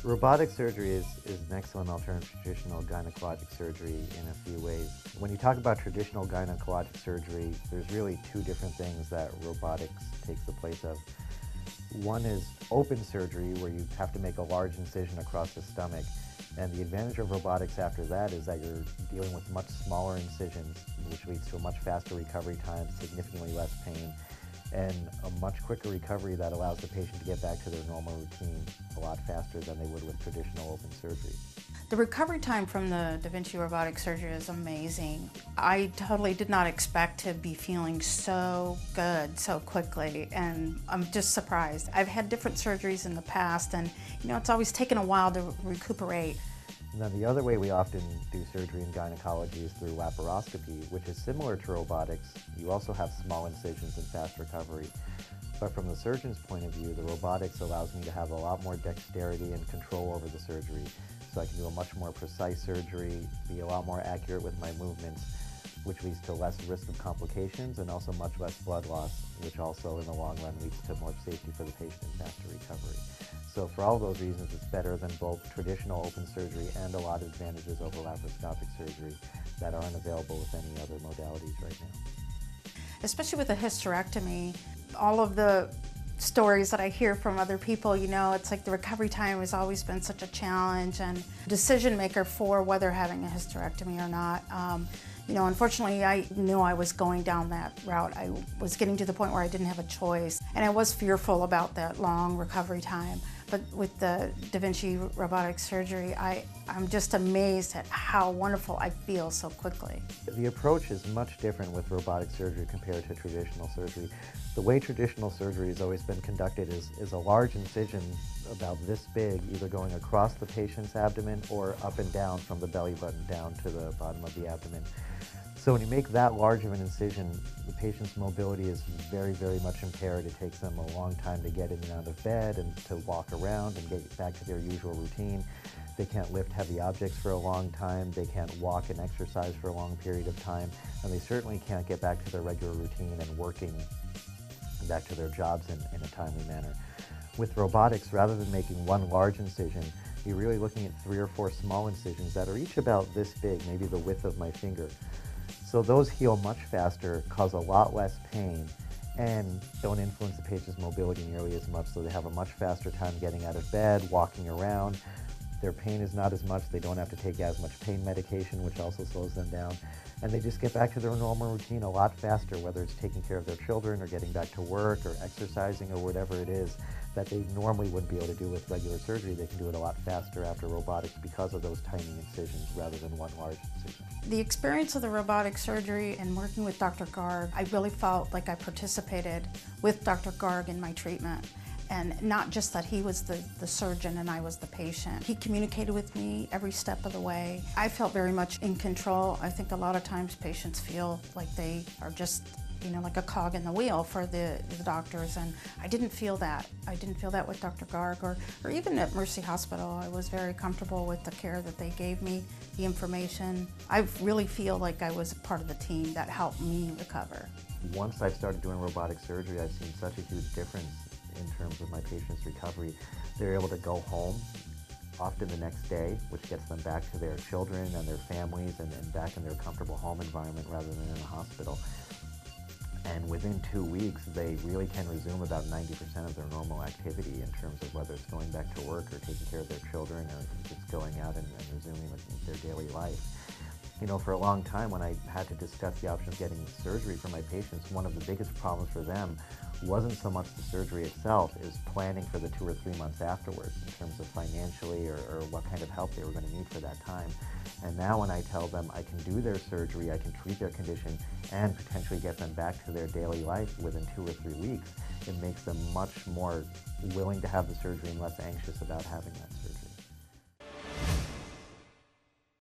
Robotic surgery is an excellent alternative to traditional gynecologic surgery in a few ways. When you talk about traditional gynecologic surgery, there's really two different things that robotics takes the place of. One is open surgery, where you have to make a large incision across the stomach. And the advantage of robotics after that is that you're dealing with much smaller incisions, which leads to a much faster recovery time, significantly less pain, and a much quicker recovery that allows the patient to get back to their normal routine a lot faster than they would with traditional open surgery. The recovery time from the Da Vinci robotic surgery is amazing. I totally did not expect to be feeling so good so quickly, and I'm just surprised. I've had different surgeries in the past, and it's always taken a while to recuperate. And then the other way we often do surgery in gynecology is through laparoscopy, which is similar to robotics. You also have small incisions and fast recovery. But from the surgeon's point of view, the robotics allows me to have a lot more dexterity and control over the surgery. So I can do a much more precise surgery, be a lot more accurate with my movements, which leads to less risk of complications and also much less blood loss, which also in the long run leads to more safety for the patient and faster recovery. So for all those reasons, it's better than both traditional open surgery and a lot of advantages over laparoscopic surgery that aren't available with any other modalities right now. Especially with a hysterectomy, all of the stories that I hear from other people, it's like the recovery time has always been such a challenge, and decision maker for whether having a hysterectomy or not. Unfortunately, I knew I was going down that route. I was getting to the point where I didn't have a choice, and I was fearful about that long recovery time. But with the Da Vinci robotic surgery, I'm just amazed at how wonderful I feel so quickly. The approach is much different with robotic surgery compared to traditional surgery. The way traditional surgery has always been conducted is a large incision about this big, either going across the patient's abdomen or up and down from the belly button down to the bottom of the abdomen. So when you make that large of an incision, the patient's mobility is very, very much impaired. It takes them a long time to get in and out of bed and to walk around and get back to their usual routine. They can't lift heavy objects for a long time. They can't walk and exercise for a long period of time. And they certainly can't get back to their regular routine and working back to their jobs in a timely manner. With robotics, rather than making one large incision, you're really looking at 3 or 4 small incisions that are each about this big, maybe the width of my finger. So those heal much faster, cause a lot less pain, and don't influence the patient's mobility nearly as much, so they have a much faster time getting out of bed, walking around. Their pain is not as much, they don't have to take as much pain medication, which also slows them down, and they just get back to their normal routine a lot faster, whether it's taking care of their children or getting back to work or exercising or whatever it is that they normally wouldn't be able to do with regular surgery. They can do it a lot faster after robotics because of those tiny incisions rather than one large incision. The experience of the robotic surgery and working with Dr. Garg, I really felt like I participated with Dr. Garg in my treatment. And not just that he was the surgeon and I was the patient. He communicated with me every step of the way. I felt very much in control. I think a lot of times patients feel like they are just like a cog in the wheel for the doctors, and I didn't feel that. I didn't feel that with Dr. Garg or even at Mercy Hospital. I was very comfortable with the care that they gave me, the information. I really feel like I was a part of the team that helped me recover. Once I've started doing robotic surgery, I've seen such a huge difference in terms of my patient's recovery. They're able to go home often the next day, which gets them back to their children and their families and back in their comfortable home environment rather than in a hospital. And within 2 weeks, they really can resume about 90% of their normal activity in terms of whether it's going back to work or taking care of their children or just going out and resuming their daily life. For a long time when I had to discuss the option of getting surgery for my patients, one of the biggest problems for them wasn't so much the surgery itself, is planning for the 2 or 3 months afterwards in terms of financially or what kind of help they were going to need for that time. And now when I tell them I can do their surgery, I can treat their condition, and potentially get them back to their daily life within 2 or 3 weeks, it makes them much more willing to have the surgery and less anxious about having that surgery.